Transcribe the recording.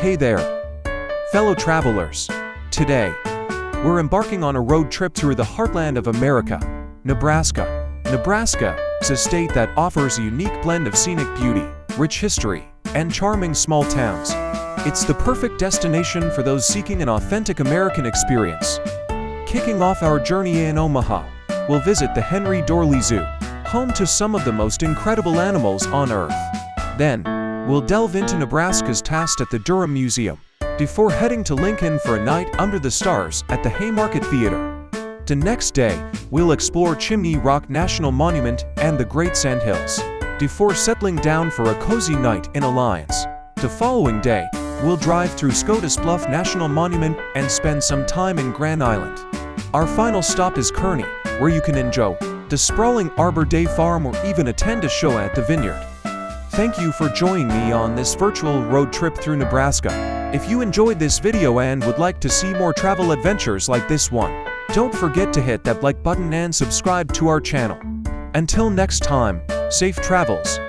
Hey there, fellow travelers. Today, we're embarking on a road trip through the heartland of America, Nebraska. Nebraska is a state that offers a unique blend of scenic beauty, rich history, and charming small towns. It's the perfect destination for those seeking an authentic American experience. Kicking off our journey in Omaha, we'll visit the Henry Doorly Zoo, home to some of the most incredible animals on Earth. Then, we'll delve into Nebraska's past at the Durham Museum, before heading to Lincoln for a night under the stars at the Haymarket Theater. The next day, we'll explore Chimney Rock National Monument and the Great Sand Hills, before settling down for a cozy night in Alliance. The following day, we'll drive through Scotus Bluff National Monument and spend some time in Grand Island. Our final stop is Kearney, where you can enjoy the sprawling Arbor Day Farm or even attend a show at the Vineyard. Thank you for joining me on this virtual road trip through Nebraska. If you enjoyed this video and would like to see more travel adventures like this one, don't forget to hit that like button and subscribe to our channel. Until next time, safe travels.